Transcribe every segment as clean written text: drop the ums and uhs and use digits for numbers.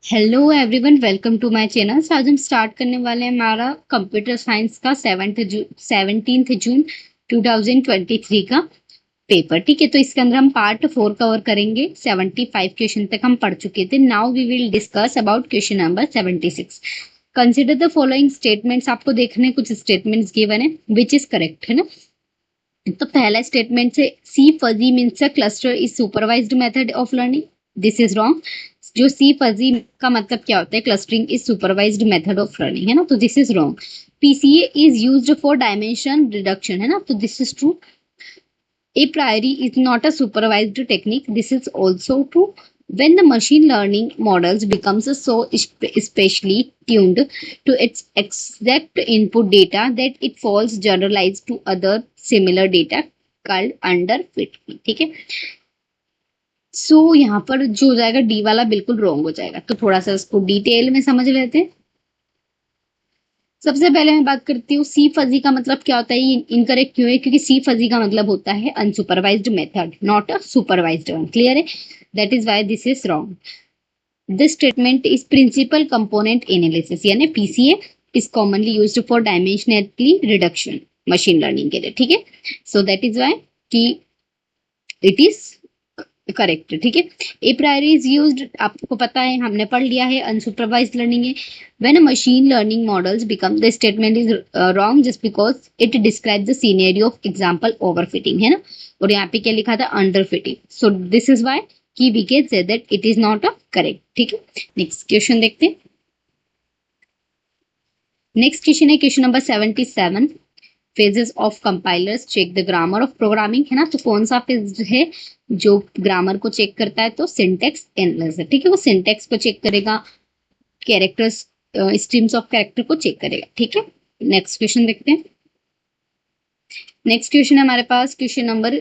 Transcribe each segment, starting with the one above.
Hello everyone, welcome to my channel. आज हम start करने वाले हैं हमारा कंप्यूटर साइंस का 17 जून 2023 का पेपर। ठीक है, तो इसके अंदर हम पार्ट 4 कवर करेंगे। 75 क्वेश्चन तक हम पढ़ चुके थे। Now we will discuss about question number 76। Consider the following statements. आपको देखने कुछ स्टेटमेंट्स गिवन है, विच इज करेक्ट, है ना। तो पहला स्टेटमेंट से C fuzzy means a cluster is supervised method of learning. This is wrong. जो सी फजी का मतलब क्या होता है, clustering is supervised method of learning, है ना, तो this is wrong. PCA is used for dimension reduction, है ना, तो this is true. A priori is not a supervised technique. This is also true. When the machine learning models becomes so specially tuned to its exact input data that it falls generalized to other similar data called underfitting. ठीक है, सो यहाँ पर जो हो जाएगा D वाला बिल्कुल wrong हो जाएगा। तो थोड़ा सा इसको डिटेल में समझ लेते हैं। सबसे पहले मैं बात करती हूँ सी फजी का मतलब क्या होता है। ये इनकरेक्ट क्यों है? क्योंकि सी फजी का मतलब होता है unsupervised method, not a supervised one. Clear है? That is why this is wrong. This statement is principal component analysis यानी PCA is commonly used for dimensionally reduction machine learning के लिए। ठीक है, सो दैट इज वाई कि it is correct. ठीक है, ए प्रायोरी is used, आपको पता है, हमने पढ़ लिया है, अनसुपरवाइज्ड लर्निंग है। When a machine learning models become, the statement is wrong just because it describe the scenario of example overfitting, है ना। और यहाँ पे क्या लिखा था? Underfitting. So this is why कि we can say that it is not a correct. ठीक है, नेक्स्ट क्वेश्चन देखते हैं। नेक्स्ट क्वेश्चन है question number 77। Phases of compilers check the grammar of programming, है ना। तो कौन सा फेज है जो ग्रामर को चेक करता है? तो सिंटेक्स एनालिसिस। ठीक है, वो सिंटेक्स को चेक करेगा, कैरेक्टर्स, स्ट्रीम्स ऑफ कैरेक्टर को चेक करेगा। ठीक है, नेक्स्ट क्वेश्चन देखते हैं। नेक्स्ट क्वेश्चन है हमारे पास question number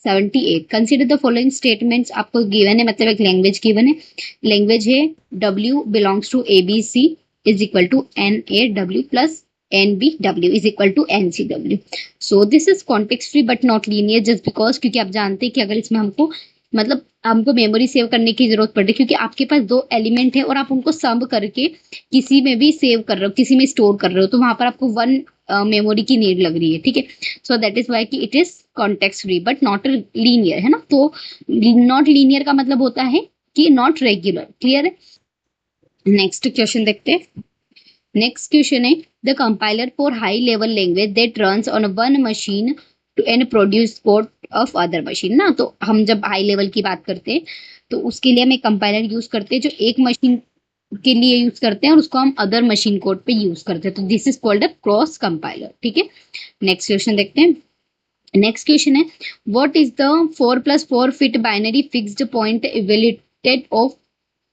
78। Consider the following statements. आपको गिवन है, मतलब एक लैंग्वेज गिवन है। लैंग्वेज है W belongs to A B C is equal to N A W plus N B W is equal to N C W. So this is context free but not linear just because, क्योंकि आप जानते हैं कि अगर इसमें हमको, मतलब हमको मेमोरी सेव करने की जरूरत पड़ रही है, क्योंकि आपके पास दो एलिमेंट है और आप उनको सब करके किसी में भी सेव कर रहे हो, किसी में स्टोर कर रहे हो, तो वहां पर आपको वन मेमोरी की नीड लग रही है। ठीक है, सो दैट इज वाई कि it is context free but not linear, है ना। तो नॉट लीनियर का मतलब होता है कि नॉट रेगुलर। क्लियर है? नेक्स्ट क्वेश्चन देखते हैं। नेक्स्ट क्वेश्चन है the compiler for high level language that runs on one machine to and produce code of other machine ना। तो हम जब हाई लेवल की बात करते हैं तो उसके लिए हम एक कंपाइलर यूज करते हैं जो एक मशीन के लिए यूज करते हैं और उसको हम अदर मशीन कोड पे यूज करते हैं। तो this is called a cross compiler. ठीक है, नेक्स्ट क्वेश्चन देखते हैं। नेक्स्ट क्वेश्चन है what is the 4+4 fit binary fixed point evaluated of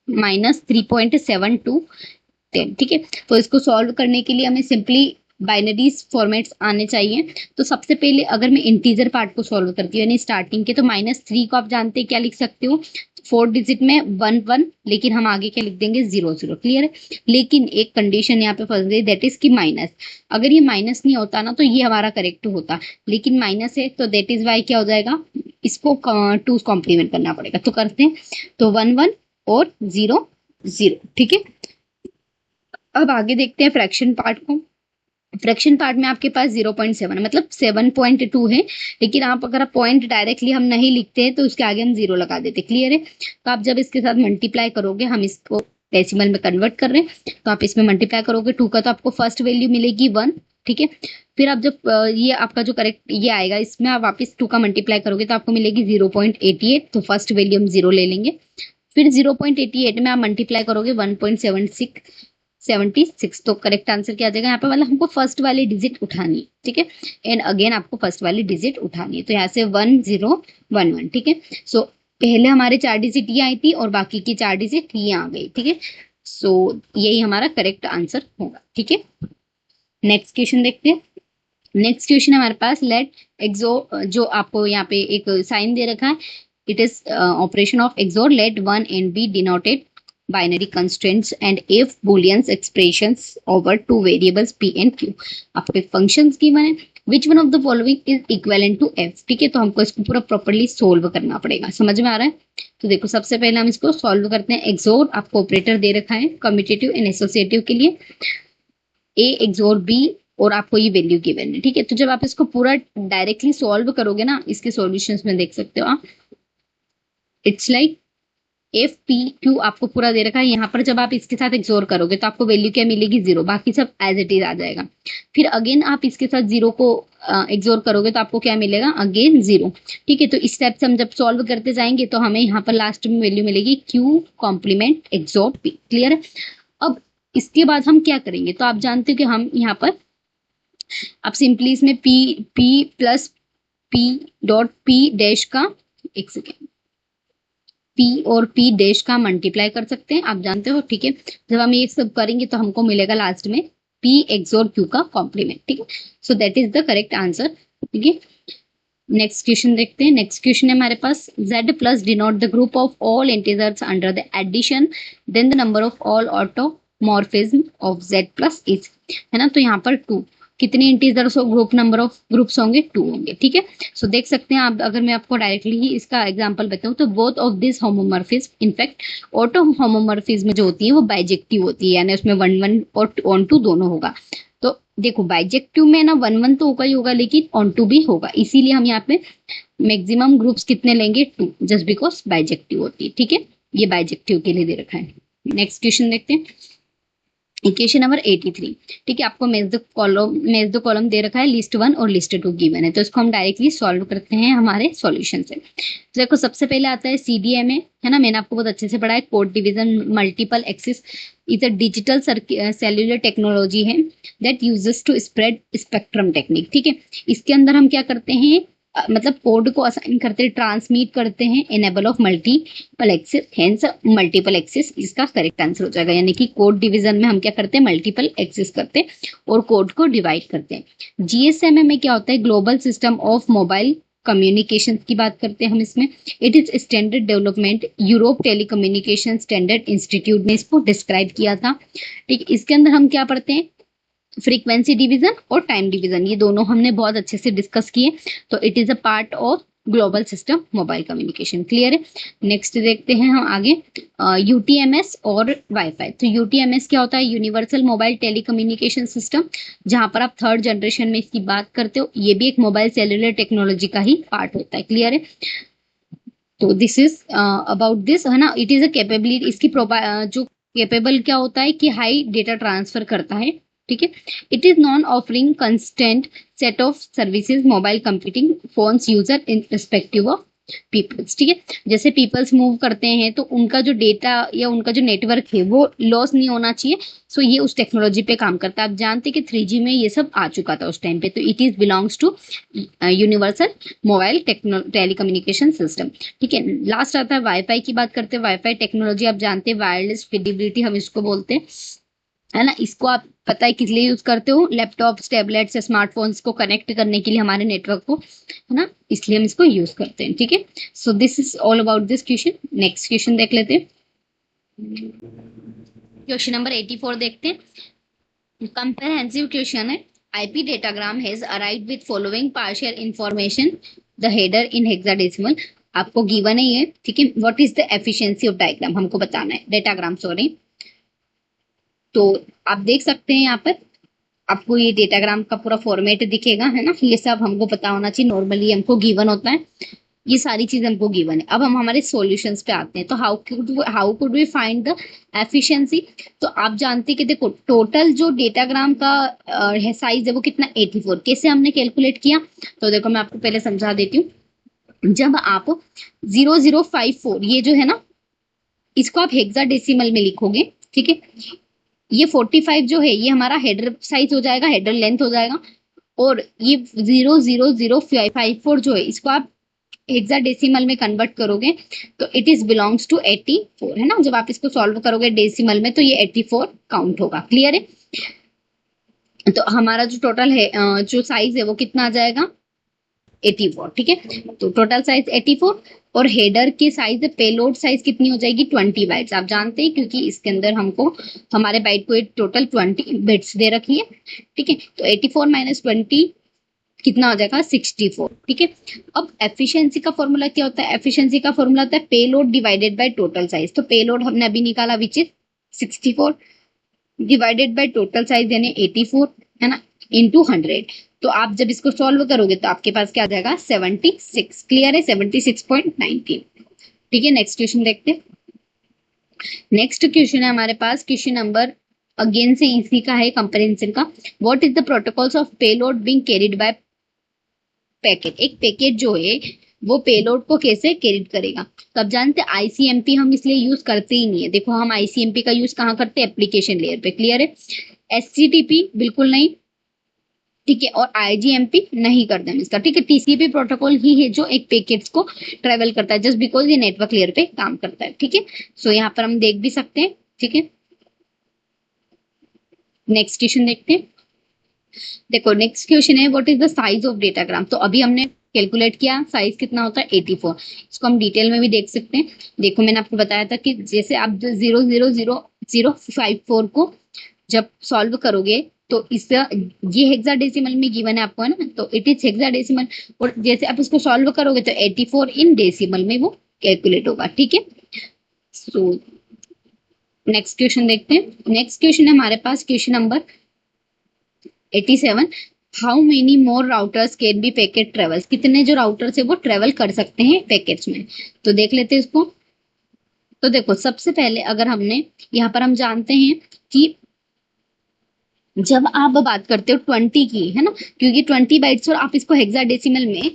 -3.7210। ठीक है, तो इसको सॉल्व करने के लिए हमें सिंपली बाइनरीज फॉर्मेट्स आने चाहिए। तो सबसे पहले अगर मैं इंटीजर पार्ट को सॉल्व करती हूँ यानी स्टार्टिंग के, तो -3 को आप जानते हैं क्या लिख सकते हो? 4 डिजिट में 1 1, लेकिन हम आगे क्या लिख देंगे? 0 0। क्लियर है? लेकिन एक कंडीशन यहाँ पे फंस गई, दैट इज की माइनस। अगर ये माइनस नहीं होता ना तो ये हमारा करेक्ट होता, लेकिन माइनस है तो दैट इज वाई क्या हो जाएगा? इसको 2 कॉम्प्लीमेंट करना पड़ेगा। तो करते हैं, तो 1 1 और 0 0। ठीक है, अब आगे देखते हैं फ्रैक्शन पार्ट को। फ्रैक्शन पार्ट में आपके पास 0.7 मतलब 7.2 है, लेकिन आप अगर आप पॉइंट डायरेक्टली हम नहीं लिखते हैं तो उसके आगे हम 0 लगा देते। क्लियर है? तो आप जब इसके साथ मल्टीप्लाई करोगे, हम इसको डेसिमल में कन्वर्ट कर रहे हैं, तो आप इसमें मल्टीप्लाई करोगे 2 का तो आपको फर्स्ट वैल्यू मिलेगी 1। ठीक है, फिर आप जब ये आपका जो करेक्ट ये आएगा, इसमें आप वापस 2 का मल्टीप्लाई करोगे तो आपको मिलेगी 0.88। तो फर्स्ट वैल्यू हम 0 ले लेंगे। फिर 0.88 में आप मल्टीप्लाई करोगे 1.76, तो करेक्ट आंसर क्या आ जाएगा यहाँ पे? मतलब हमको फर्स्ट वाली डिजिट उठानी है। ठीक है, एंड अगेन आपको फर्स्ट वाली डिजिट उठानी है। तो यहाँ से 1011। ठीक है, सो पहले हमारे 4 डिजिट ये आई थी और बाकी की 4 डिजिट ये आ गई। ठीक है, सो यही हमारा करेक्ट आंसर होगा। ठीक है, नेक्स्ट क्वेश्चन देखते हैं। नेक्स्ट क्वेश्चन हमारे पास लेट एक्सो, जो आपको यहाँ पे एक साइन दे रखा है, it is operation of XOR, let 1 and b denoted binary constraints and if booleans expressions over two variables p and q। आपको एक फंक्शंस गिवन है, which one of the following is equivalent to f। ठीक है, तो हमको इसको पूरा properly solve करना पड़ेगा। समझ में आ रहा है? तो देखो सबसे पहले हम इसको सॉल्व करते हैं। एक्सोर आपको ऑपरेटर दे रखा है कम्यूटेटिव एंड एसोसिएटिव के लिए, ए एक्सोर बी, और आपको ये वैल्यू गिवन है, ठीक है। तो जब आप इसको पूरा डायरेक्टली सॉल्व करोगे ना, इसके सॉल्यूशंस में देख सकते हो आप, it's like F P Q आपको पूरा दे रखा है। यहाँ पर जब आप इसके साथ एक्सोर करोगे तो आपको वैल्यू क्या मिलेगी, 0, बाकी सब एज इट इज आ जाएगा। फिर अगेन आप इसके साथ 0 को एक्सोर करोगे तो आपको क्या मिलेगा, अगेन 0, ठीक है। तो इस टाइप से हम जब सॉल्व करते जाएंगे तो हमें यहाँ पर लास्ट में वैल्यू मिलेगी Q complement XOR P. Clear है। अब इसके बाद हम क्या करेंगे, तो आप जानते हो कि हम यहाँ पर आप सिंपली इसमें P P plus P dot P dash का, एक सेकेंड, पी और पी डैश का मल्टीप्लाई कर सकते हैं, आप जानते हो, ठीक है। जब हम ये सब करेंगे तो हमको मिलेगा लास्ट में पी एक्सोर क्यू का कॉम्प्लीमेंट, ठीक है। So that is the correct answer, ठीक है। नेक्स्ट क्वेश्चन देखते हैं। नेक्स्ट क्वेश्चन है हमारे पास, z plus denote the group of all integers under the addition, then the number of all automorphism of z plus is, है ना। तो यहाँ पर 2, कितने इंटीजर्स और ग्रुप नंबर ऑफ ग्रुप्स होंगे, 2 होंगे, ठीक है। सो देख सकते हैं आप, अगर मैं आपको डायरेक्टली ही इसका एग्जांपल बताऊं तो both of this homomorphism, in fact auto homomorphism जो होती है वो बाइजेक्टिव होती है, यानी उसमें 1 1 और ऑन टू दोनों होगा। तो देखो बाइजेक्टिव में ना 1 1 तो होगा ही होगा, लेकिन ऑन टू भी होगा, इसीलिए हम यहाँ पे मैक्सिमम ग्रुप्स कितने लेंगे, 2, जस्ट बिकॉज बाइजेक्टिव होती है, ठीक है। ये बाइजेक्टिव के लिए दे रखा है। नेक्स्ट क्वेश्चन देखते हैं, इक्वेशन नंबर 83, ठीक है। आपको मेज द कॉलम दे रखा है, लिस्ट 1 और लिस्ट 2 गिवन है, तो इसको हम डायरेक्टली सॉल्व करते हैं हमारे सॉल्यूशन से। तो देखो सबसे पहले आता है CDMA, है ना, मैंने आपको बहुत अच्छे से पढ़ा है, code division multiple access is a digital cellular technology है that uses to spread spectrum technique, ठीक है। इसके अंदर हम क्या करते हैं, मतलब कोड को असाइन करते हैं, ट्रांसमिट करते हैं, enable of multiple access, hence multiple access इसका करेक्ट आंसर हो जाएगा। यानी कि कोड डिवीजन में हम क्या करते हैं, मल्टीपल एक्सेस करते हैं और कोड को डिवाइड करते हैं। GSM में क्या होता है, global system of mobile communication की बात करते हैं हम इसमें। It is standard development, Europe telecommunication standard institute ने इसको डिस्क्राइब किया था, ठीक। इसके अंदर हम क्या पढ़ते हैं, फ्रीक्वेंसी डिवीजन और टाइम डिवीजन, ये दोनों हमने बहुत अच्छे से डिस्कस किए। तो it is a part of global system mobile communication. Clear है। नेक्स्ट देखते हैं हम आगे, UTMS और वाईफाई। तो UTMS क्या होता है, यूनिवर्सल मोबाइल टेलीकम्युनिकेशन सिस्टम, जहां पर आप 3rd जनरेशन में इसकी बात करते हो, ये भी एक मोबाइल सेल्युलर टेक्नोलॉजी का ही पार्ट होता है। क्लियर है। तो दिस इज अबाउट दिस, है ना। इट इज अ कैपेबिलिटी, इसकी जो कैपेबल क्या होता है कि हाई डेटा ट्रांसफर करता है, ठीक है। It is non offering constant set of services mobile computing phones user in respective of peoples, ठीक है। जैसे पीपल्स मूव करते हैं तो उनका जो डेटा या उनका जो नेटवर्क है वो लॉस नहीं होना चाहिए, सो ये उस टेक्नोलॉजी पे काम करता है। आप जानते हैं कि 3G में ये सब आ चुका था उस टाइम पे, तो it is belongs to universal mobile telecommunication system, ठीक है। लास्ट आता है वाईफाई की बात करते हैं। वाईफाई टेक्नोलॉजी आप जानते हैं, वायरलेस फिडिबिलिटी हम इसको बोलते हैं, है ना। इसको आप पता है किस लिए यूज करते हो, लैपटॉप्स, टैबलेट्स या स्मार्टफोन्स को कनेक्ट करने के लिए हमारे नेटवर्क को, है ना, इसलिए हम इसको यूज करते हैं, ठीक है। So this is all about this question. Next question देख लेते हैं, क्वेश्चन नंबर 84 देखते हैं। कंप्रहेंसिव क्वेश्चन है, IP datagram has arrived with following partial information, the header in hexadecimal, आपको गिवन है ये, ठीक है। What is the efficiency of diagram, हमको बताना है, डेटाग्राम सॉरी। तो आप देख सकते हैं यहाँ पर आपको ये डेटाग्राम का पूरा फॉर्मेट दिखेगा, है ना। ये सब हमको पता होना चाहिए, नॉर्मली हमको गिवन होता है, ये सारी चीज हमको गिवन है। अब हम हमारे सॉल्यूशंस पे आते हैं। तो how could we find the efficiency. तो आप जानते हैं कि देखो टोटल जो डेटाग्राम का है साइज है वो कितना, 84। कैसे हमने कैलकुलेट किया, तो देखो मैं आपको पहले समझा देती हूँ। जब आप 0054 ये जो है ना, इसको आप हेक्साडेसिमल में लिखोगे, ठीक है। ये 45 जो है ये हमारा हेडर साइज हो जाएगा, हेडर लेंथ हो जाएगा, और ये 00054 जो है इसको आप हेक्साडेसिमल में कन्वर्ट करोगे तो इट इज बिलोंग्स टू 84, है ना। जब आप इसको सॉल्व करोगे डेसिमल में तो ये 84 काउंट होगा। क्लियर है। तो हमारा जो टोटल है जो साइज है वो कितना आ जाएगा, 84, ठीक है। तो टोटल साइज 84, और हेडर के साइज, पेलोड साइज कितनी हो जाएगी, 20 बाइट्स। आप जानते हैं क्योंकि इसके अंदर हमको हमारे बाइट को टोटल 20 बिट्स दे रखी है, ठीक है। तो 84 - 20 कितना हो जाएगा 64। ठीक है, अब एफिशिएंसी का फॉर्मूला क्या होता है? एफिशिएंसी का फॉर्मूला होता है payload divided by total size. तो पेलोड हमने अभी निकाला which is 64 divided by total size यानी 84, है ना, इनटू 100। तो आप जब इसको सॉल्व करोगे तो आपके पास क्या आ जाएगा 76। क्लियर है, 76.19। ठीक है, नेक्स्ट क्वेश्चन देखते हैं। नेक्स्ट क्वेश्चन है हमारे पास क्वेश्चन नंबर अगेन से इसी का है, कंपैरिजन का। What is the protocols of payload being carried by packet? एक पैकेट जो है वो पेलोड को कैसे कैरी करेगा? तो आप जानते हैं आईसीएमपी हम इसलिए यूज करते ही नहीं है। देखो हम आईसीएमपी का यूज कहाँ करते हैं? एप्लीकेशन लेयर पे। क्लियर है, एचटीटीपी बिल्कुल नहीं, ठीक है, और आईजीएमपी नहीं करते हम इसका। ठीक है, टीसीपी प्रोटोकॉल ही है जो एक पैकेट्स को ट्रेवल करता है, जस्ट बिकॉज ये नेटवर्क लेयर पे काम करता है। ठीक है, सो यहाँ पर हम देख भी सकते हैं। ठीक है, नेक्स्ट क्वेश्चन देखते हैं। देखो नेक्स्ट क्वेश्चन है what is the size of datagram? तो अभी हमने कैलकुलेट किया साइज कितना होता है 84। इसको हम डिटेल में भी देख सकते हैं। देखो मैंने आपको बताया था कि जैसे आप 0.00054 को जब सॉल्व करोगे तो इस ये हेक्साडेसिमल में गिवन है आपको, है ना, तो इट इज हेक्साडेसिमल। और जैसे आप इसको सॉल्व करोगे तो 84 इन डेसिमल में वो कैलकुलेट होगा। ठीक है, सो नेक्स्ट क्वेश्चन देखते हैं। नेक्स्ट क्वेश्चन है हमारे पास question number 87। How many more routers can be packet travels? कितने जो राउटर्स है वो ट्रेवल कर सकते हैं पैकेट्स में? तो देख लेते हैं इसको। तो देखो सबसे पहले अगर हमने यहाँ पर हम जानते हैं कि जब आप बात करते हो 20 की, है ना, क्योंकि 20 बाइट्स और आप इसको हेक्साडेसिमल में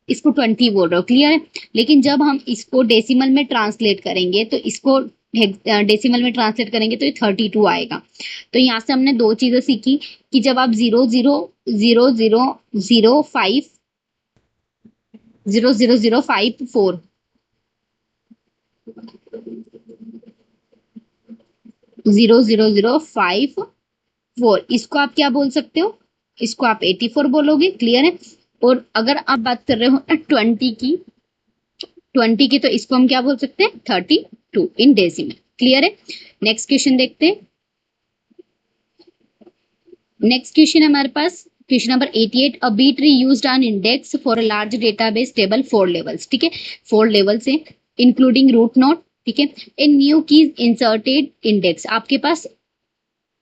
इसको 20 बोल रहे हो। क्लियर है, लेकिन जब हम इसको डेसिमल में ट्रांसलेट करेंगे तो इसको डेसिमल में ट्रांसलेट करेंगे तो ये 32 आएगा। तो यहाँ से हमने दो चीजें सीखी कि जब आप 0.00005 0.0054 0.0054 इसको आप क्या बोल सकते हो? इसको आप 84 बोलोगे। क्लियर है, और अगर आप बात कर रहे हो 20 की तो इसको हम क्या बोल सकते हैं? 32 इन डेसिमल। क्लियर है, नेक्स्ट क्वेश्चन देखते हैं। नेक्स्ट क्वेश्चन है हमारे पास question number 88। A B tree used an index for a large database table 4 levels. ठीक है, 4 लेवल्स है इंक्लूडिंग रूट नोड। ठीक है, a new keys inserted index. आपके पास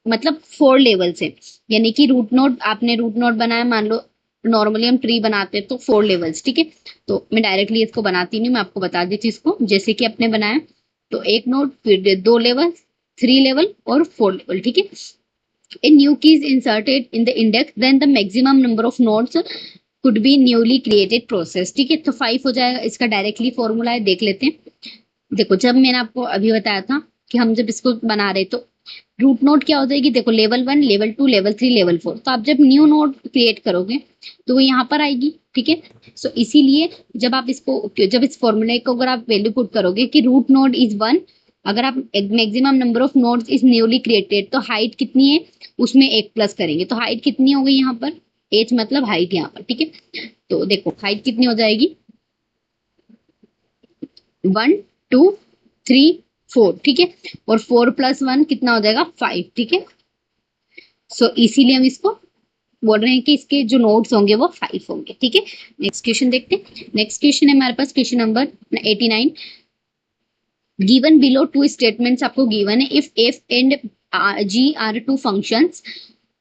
मतलब 4 लेवल्स है, यानी कि रूट नोड, आपने रूट नोड बनाया, मान लो नॉर्मली हम ट्री बनाते हैं तो 4 लेवल्स। ठीक है, तो मैं डायरेक्टली इसको बनाती नहीं, मैं आपको बता देती इसको जैसे कि आपने बनाया। तो एक नोड, फिर 2 लेवल, 3 लेवल और 4 लेवल। ठीक है, a new key is inserted in the index then the maximum number of nodes could be newly created process। ठीक है, तो 5 हो जाएगा। इसका डायरेक्टली फॉर्मूला है, देख लेते हैं। देखो जब मैंने आपको अभी बताया था कि हम जब इसको बना रहे तो रूट नोड क्या हो जाएगी? देखो लेवल 1, लेवल 2, लेवल 3, लेवल 4। तो आप जब न्यू नोड क्रिएट करोगे तो वो यहाँ पर आएगी। ठीक है, सो इसीलिए जब आप इसको, जब इस फॉर्मूले को अगर आप वैल्यू पुट करोगे कि रूट नोड इज 1, अगर आप maximum number of nodes is newly created, तो हाइट कितनी है उसमें 1 प्लस करेंगे तो हाइट कितनी हो गई यहाँ पर? एज मतलब हाइट यहाँ पर। ठीक है, तो देखो हाइट कितनी हो जाएगी? 1 2 3 4। ठीक है, और 4 + 1 कितना हो जाएगा? 5। ठीक है, सो इसीलिए हम इसको बोल रहे हैं कि इसके जो नोड्स होंगे वो 5 होंगे। ठीक है, नेक्स्ट क्वेश्चन देखते हैं। नेक्स्ट क्वेश्चन है हमारे पास question number 89। Given below 2 statements आपको गिवन है। If F and G are 2 functions,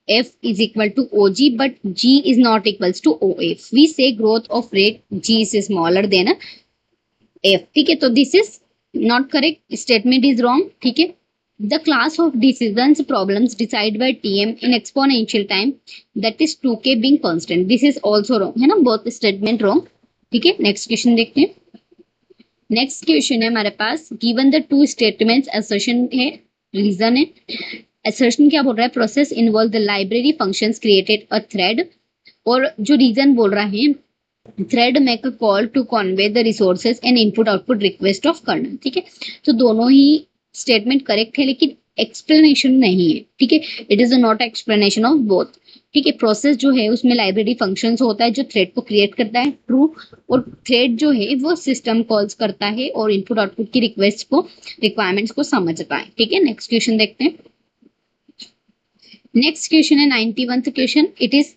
f is equal to og but g is not equals to of, we say growth of rate g is smaller than f। ठीक है, तो this is not correct, statement is wrong. ठीक है, the class of decisions problems decide by TM in exponential time that is 2k being constant, this is also wrong, है ना, both statement wrong. ठीक है, next question देखते हैं। Next question है हमारे पास गिवन द 2 स्टेटमेंट्स, असर्शन है, रीजन है। असर्शन क्या बोल रहा है? Process involve the library functions created a thread, और जो रीजन बोल रहा है thread make a call to convey the resources and input output request of kernel. ठीक है, तो दोनों ही स्टेटमेंट करेक्ट है लेकिन एक्सप्लेनेशन नहीं है। ठीक है, it is not explanation of both. ठीक है, प्रोसेस जो है उसमें लाइब्रेरी फंक्शंस होता है जो थ्रेड को क्रिएट करता है, ट्रू, और थ्रेड जो है वो सिस्टम कॉल्स करता है और इनपुट आउटपुट की रिक्वेस्ट को, रिक्वायरमेंट्स को समझता है। ठीक है, नेक्स्ट क्वेश्चन देखते हैं। नेक्स्ट क्वेश्चन है 91th question. It is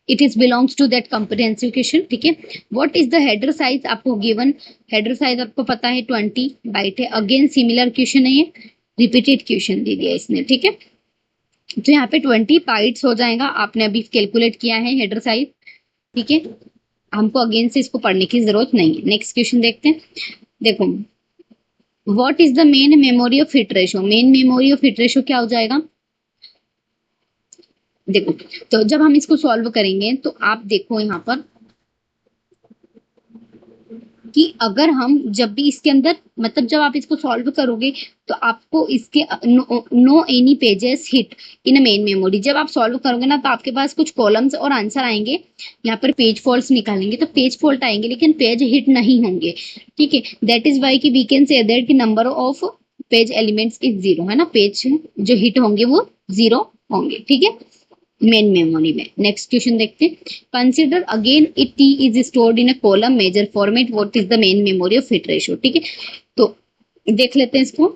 it is belongs to that comprehensive question, ठीक है। What is the header size, आपको गिवन हेडर साइज आपको पता है 20 बाइट है। अगेन सिमिलर क्वेश्चन है, ये रिपीटेड क्वेश्चन दे दिया इसने, ठीक है। तो यहाँ पे 20 बाइट्स हो जाएगा, आपने अभी कैलकुलेट किया है हेडर साइज, ठीक है। हमको अगेन से इसको पढ़ने की जरूरत नहीं है। नेक्स्ट क्वेश्चन देखते हैं। देखो, what is the main memory of hit ratio, main memory of hit ratio क्या हो जाएगा। देखो, तो जब हम इसको सॉल्व करेंगे तो आप देखो यहाँ पर कि अगर हम जब भी इसके अंदर मतलब जब आप इसको सॉल्व करोगे तो आपको इसके no any pages hit in main memory, जब आप सॉल्व करोगे ना तो आपके पास कुछ कॉलम्स और आंसर आएंगे। यहाँ पर पेज फॉल्ट्स निकालेंगे तो पेज फॉल्ट आएंगे लेकिन पेज हिट नहीं होंगे, ठीक है। दैट इज वाई कि वी कैन से दैट कि number of page elements is zero, है ना। पेज जो हिट होंगे वो जीरो होंगे, ठीक है, मेन मेमोरी में। नेक्स्ट क्वेश्चन देखते हैं। Consider again it T is stored in a column major format, what is the main memory of hit ratio, ठीक है। तो देख लेते हैं इसको।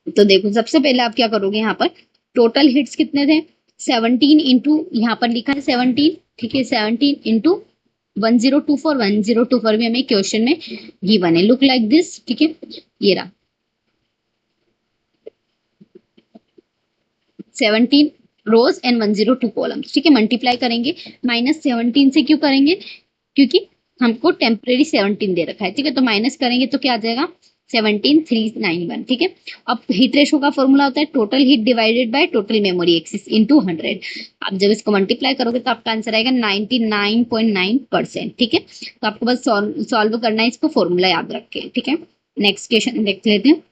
तो देखो, सबसे पहले आप क्या करोगे, यहाँ पर टोटल हिट्स कितने थे 17 इंटू, यहाँ पर लिखा है 17, ठीक है। 17 इंटू 1024, 1024 भी हमें क्वेश्चन में गिवन है, लुक लाइक दिस, ठीक है। ये रहा 17 रोज एंड 102 कॉलम्स, ठीक है। मल्टीप्लाई करेंगे, -17 से क्यों करेंगे, क्योंकि हमको टेम्परेरी 17 दे रखा है, ठीक है। तो माइनस करेंगे तो क्या आ जाएगा 17391, ठीक है। अब हिट रेशो का फॉर्मूला होता है total hit divided by total memory access into 100। आप जब इसको मल्टीप्लाई करोगे तो आपका आंसर आएगा 99.9%, ठीक है। तो आपको बस सॉल्व करना है, इसको फॉर्मूला याद रख के, ठीक है। नेक्स्ट क्वेश्चन देख लेते हैं।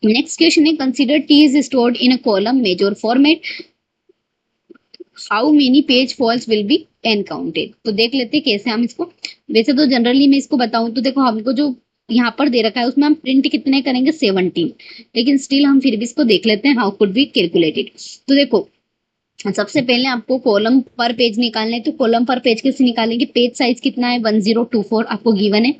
नेक्स्ट क्वेश्चन है, consider T is stored in a column major format, how many page falls will be encountered. तो देख लेते हैं कैसे हम इसको, वैसे तो जनरली मैं इसको बताऊं तो देखो, हमको जो यहाँ पर दे रखा है उसमें हम प्रिंट कितने करेंगे 17, लेकिन स्टिल हम फिर भी इसको देख लेते हैं हाउ कुड बी कैलकुलेटेड। तो देखो, सबसे पहले आपको कॉलम पर पेज निकालना है, तो कॉलम पर पेज कैसे निकालेंगे, पेज साइज कितना है 1024 आपको गिवन है,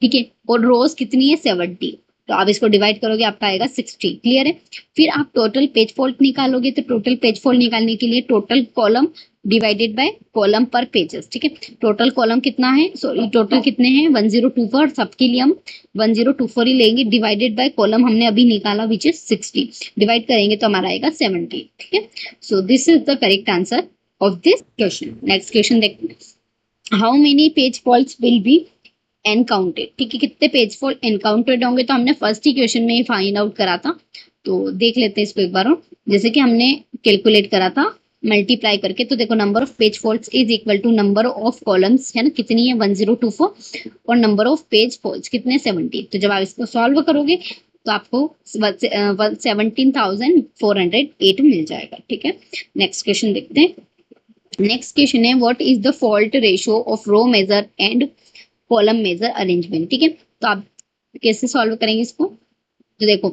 ठीक है। और रोज कितनी है 70, तो आप इसको डिवाइड करोगे आपका आएगा 60, क्लियर है। फिर आप टोटल पेज फॉल्ट निकालोगे, तो टोटल पेज फॉल्ट निकालने के लिए total column divided by column पर पेजेस, ठीक है। टोटल कॉलम कितना है, सॉरी टोटल कितने हैं 1024, सबके लिए हम 1024 ही लेंगे, डिवाइडेड बाय कॉलम हमने अभी निकाला विच इज 60, डिवाइड करेंगे तो हमारा आएगा 70, ठीक है। So this is the correct answer of this question. Next question देखते हैं, how many page faults will be encountered, ठीक है। कितने पेज फॉल्ट एनकाउंटेड होंगे, तो हमने फर्स्ट ही क्वेश्चन में ही फाइंड आउट करा था, तो देख लेते हैं इसको एक बार और। जैसे कि हमने कैलकुलेट करा था मल्टीप्लाई करके, तो देखो number of page faults is equal to number of columns, है ना, कितनी है 1024, और नंबर ऑफ पेज फॉल्ट्स कितने 70। तो जब आप इसको सॉल्व करोगे तो आपको 17,408 मिल जाएगा, ठीक है। नेक्स्ट क्वेश्चन देखते हैं। नेक्स्ट क्वेश्चन है, what is the fault ratio of row major and column major arrangement, ठीक है। तो आप कैसे सॉल्व करेंगे इसको, तो देखो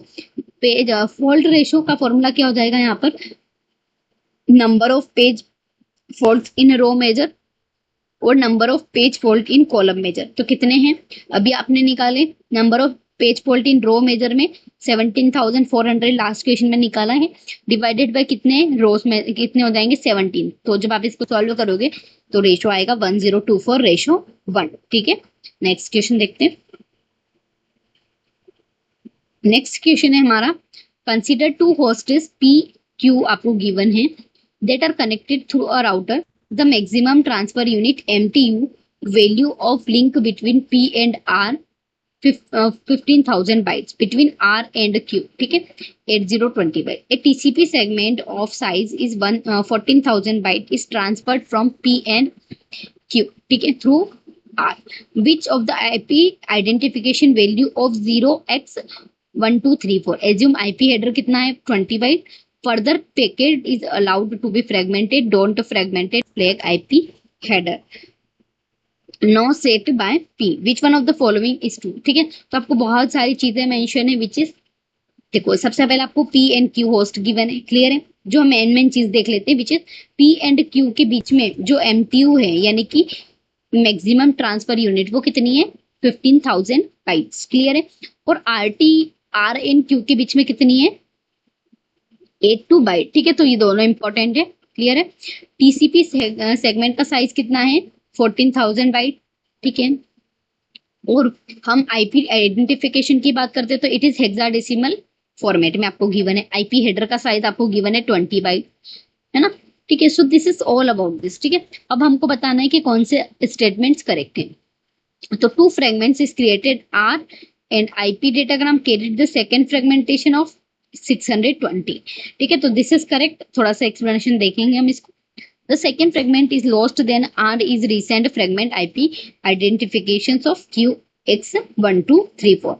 पेज फॉल्ट रेशियो का फॉर्मूला क्या हो जाएगा, यहाँ पर number of page fault in row major और number of page fault in column major. तो कितने हैं अभी आपने निकाले, number of page fault in row major में 17,400 लास्ट क्वेश्चन में निकाला है, डिवाइडेड बाय कितने रोज में कितने हो जाएंगे 17। तो जब आप इसको सॉल्व करोगे तो रेशो आएगा 1024 रेशो 1, ठीक है। नेक्स्ट क्वेश्चन देखते हैं। नेक्स्ट क्वेश्चन है हमारा, consider two hostess P Q आपको गिवन है that are connected through a router, the maximum transfer unit MTU value of link between P and R 15,000 bytes between R and Q, ठीक है 8025. A TCP segment of size is 14,000 byte is transferred from P and Q, ठीक है, through R. Which of the IP identification value of 0x1234? Assume IP header कितना है 20 byte. Further, packet is allowed to be fragmented. Don't fragmented flag IP header. No set by P. Which one of the following is true? ठीक है, तो आपको बहुत सारी चीजें mention है विच इज, देखो सबसे पहले आपको P and Q host given है, क्लियर है। जो हम मेन चीज देख लेते हैं which is P and Q के बीच में जो MTU है यानी कि मैक्सिमम ट्रांसफर यूनिट वो कितनी है 15,000 बाइट्स, क्लियर है। और R एंड Q के बीच में कितनी है 82 बाइट, ठीक है। तो ये दोनों इंपॉर्टेंट है। क्लियर है। टीसीपी सेगमेंट का साइज कितना है 14,000 बाइट, ठीक है। और हम आईपी आइडेंटिफिकेशन की बात करते हैं तो इट इज हेक्साडेसिमल फॉर्मेट में आपको गिवन है। आईपी हेडर का साइज आपको गिवन है 20 बाइट, है ना, ठीक है। So this is all about this, ठीक है। अब हमको बताना है कि कौन से स्टेटमेंट्स करेक्ट हैं। तो two fragments is created are and IP datagram carried the second fragmentation of 620, ठीक है। तो दिस इज करेक्ट। थोड़ा सा एक्सप्लेनेशन देखेंगे हम इसको। The second fragment is lost, then R is resend fragment IP identifications of QX1234.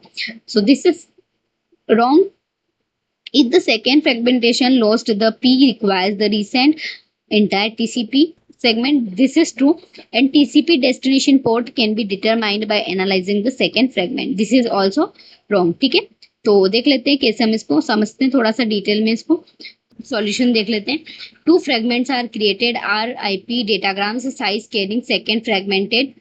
So this is wrong. If the second fragmentation lost, the P requires the resend entire TCP segment. This is true. And TCP destination port can be determined by analyzing the second fragment. This is also wrong. ठीक है, तो देख लेते हैं कैसे हम इसको समझते हैं थोड़ा सा डिटेल में। इसको सॉल्यूशन देख लेते हैं। Two fragments are created are IP datagrams size carrying second fragmented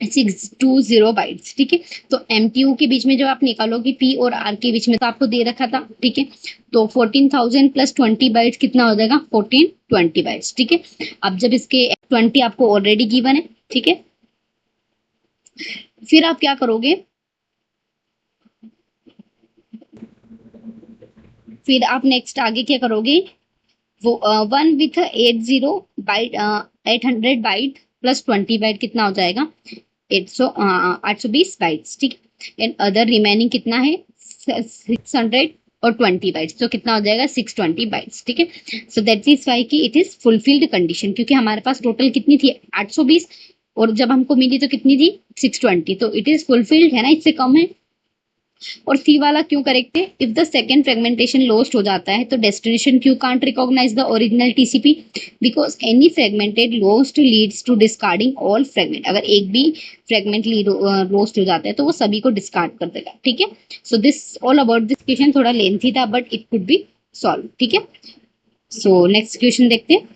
620 bytes, ठीक है। तो एमटीयू के बीच में जब आप निकालोगे पी और आर के बीच में तो आपको दे रखा था, ठीक है। तो 14,000 प्लस 20 बाइट्स कितना हो जाएगा 1420 बाइट्स, ठीक है। अब जब इसके 20 आपको ऑलरेडी गिवन है, ठीक है, फिर आप क्या करोगे, फिर आप नेक्स्ट आगे क्या करोगे, वो 1 with 80 byte 800 byte plus 20 byte कितना हो जाएगा 820 बाइट्स, ठीक है। एंड अदर रिमेनिंग कितना है 600 और 20 बाइट्स, तो कितना हो जाएगा 620 बाइट्स, ठीक है। सो दैट इज वाई कि इट इज फुलफिल्ड कंडीशन, क्योंकि हमारे पास टोटल कितनी थी 820 और जब हमको मिली तो कितनी थी 620, तो इट इज फुलफिल्ड है ना, इससे कम है। और सी वाला क्यों करेक्ट है, if the second fragmentation lost हो जाता है तो destination Q can't recognize the original TCP because any fragmented lost leads to discarding all fragment. अगर एक भी फ्रेगमेंट लॉस्ट हो जाता है तो वो सभी को डिस्कार्ड कर देगा, ठीक है। So this all about this question थोड़ा लेंथी था but it could be solve, ठीक है। सो नेक्स्ट क्वेश्चन देखते हैं।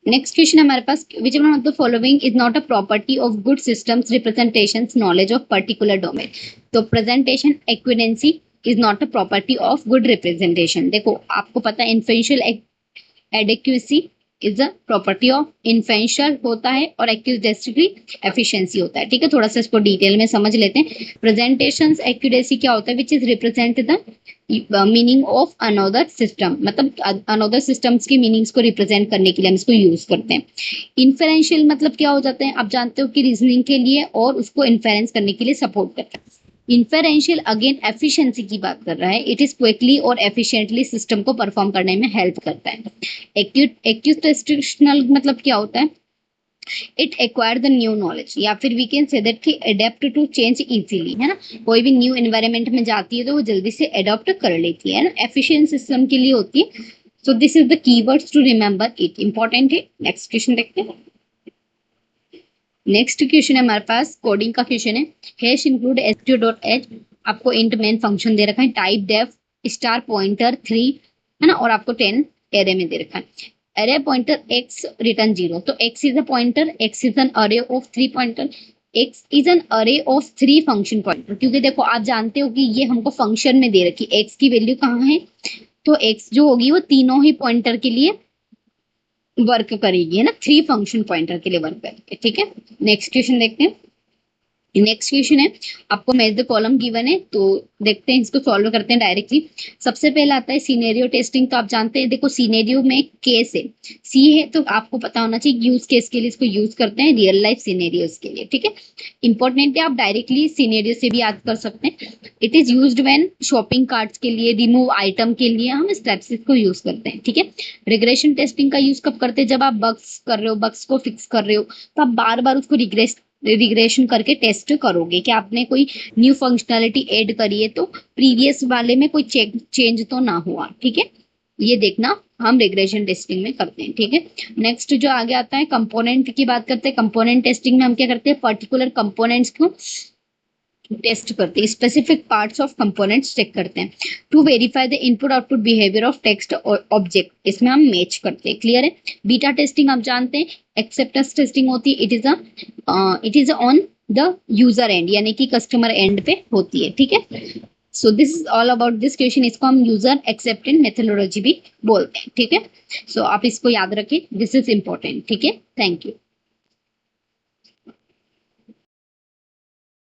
नेक्स्ट क्वेश्चन हमारे पास, which one of the following is not a property of good systems representations knowledge of particular domain. तो presentation adequacy is not a property of good representation. देखो आपको पता है inferential adequacy is a property of inferential होता है और accuracy efficiency होता है, ठीक है। थोड़ा सा इसको डिटेल में समझ लेते हैं। प्रेजेंटेशन एक्यूरेसी क्या होता है, which is represent the meaning of another system, मतलब अनदर सिस्टम्स के मीनिंग्स को रिप्रेजेंट करने के लिए हम इसको यूज करते हैं। इन्फेरेंशियल मतलब क्या हो जाता है, आप जानते हो कि रीजनिंग के लिए और उसको इन्फेरेंस करने के लिए सपोर्ट करता है। इन्फेरेंशियल अगेन एफिशिएंसी की बात कर रहा है, इट इज क्विकली और एफिशिएंटली सिस्टम को परफॉर्म करने में हेल्प करता है। एक्यूटेस्टिशनल मतलब क्या होता है, it acquire the new knowledge, या फिर वी कैन से दैट कि अडेप्ट टू चेंज इजीली, है ना। कोई भी न्यू एनवायरनमेंट में जाती है तो वो जल्दी से अडॉप्ट कर लेती है ना, एफिशिएंट सिस्टम के लिए होती है। So this is the keywords to remember, it important है। नेक्स्ट क्वेश्चन देखते हैं। नेक्स्ट क्वेश्चन है हमारे पास कोडिंग का क्वेश्चन है। हैश इंक्लूड stdio.h, आपको इंट मेन फंक्शन दे रखा है, टाइप डेफ स्टार पॉइंटर 3, है ना, और आपको 10 एरे में दे रखा है। एरे पॉइंटर x रिटर्न 0, तो x is a pointer, x is an array of 3 pointer, x is an array of 3 function pointer. क्योंकि देखो आप जानते हो कि ये हमको फंक्शन में दे रखी, x की वैल्यू कहाँ है, तो x जो होगी वो तीनों ही पॉइंटर के लिए वर्क करेगी, है ना, 3 फंक्शन पॉइंटर के लिए वर्क करेगी, ठीक है। नेक्स्ट क्वेश्चन देखते हैं। नेक्स्ट क्वेश्चन है, आपको मैच द कॉलम गिवन है, तो देखते हैं इसको सॉल्व करते हैं डायरेक्टली। सबसे पहले आता है सिनेरियो टेस्टिंग। तो आप जानते हैं, देखो सिनेरियो में केस है, सी है, तो आपको पता होना चाहिए यूज केस के लिए इसको यूज करते हैं रियल लाइफ सिनेरियोज के लिए, ठीक है। इंपॉर्टेंट है, आप डायरेक्टली सिनेरियो से भी याद कर सकते हैं। It is used when shopping carts के लिए, रिमूव आइटम के लिए हम स्टेप्स को यूज करते हैं, ठीक है। रिग्रेशन टेस्टिंग का यूज कब करते हैं, जब आप बग्स कर रहे हो, बग्स को फिक्स कर रहे हो, तो आप बार बार उसको रिग्रेशन करके टेस्ट करोगे कि आपने कोई न्यू फंक्शनैलिटी ऐड करी है तो प्रीवियस वाले में कोई चेंज तो ना हुआ, ठीक है। ये देखना हम रिग्रेशन टेस्टिंग में करते हैं, ठीक है। नेक्स्ट जो आगे आता है कंपोनेंट की बात करते हैं। कंपोनेंट टेस्टिंग में हम क्या करते हैं, पर्टिकुलर कंपोनेंट्स को टेस्ट करते हैं, specific parts of components check करते हैं to verify the input output behaviour of text object, इसमें हम मैच करते हैं, क्लियर है। बीटा टेस्टिंग आप जानते हैं, एक्सेप्टेंस टेस्टिंग होती है, it is on the user and, यानी कि कस्टमर एंड पे होती है, ठीक है। So this is all about this question. इसको हम यूजर एक्सेप्टेंस मेथोडोलॉजी भी बोलते हैं, ठीक है। सो आप इसको याद रखें, दिस इज इंपॉर्टेंट, ठीक है। Thank you.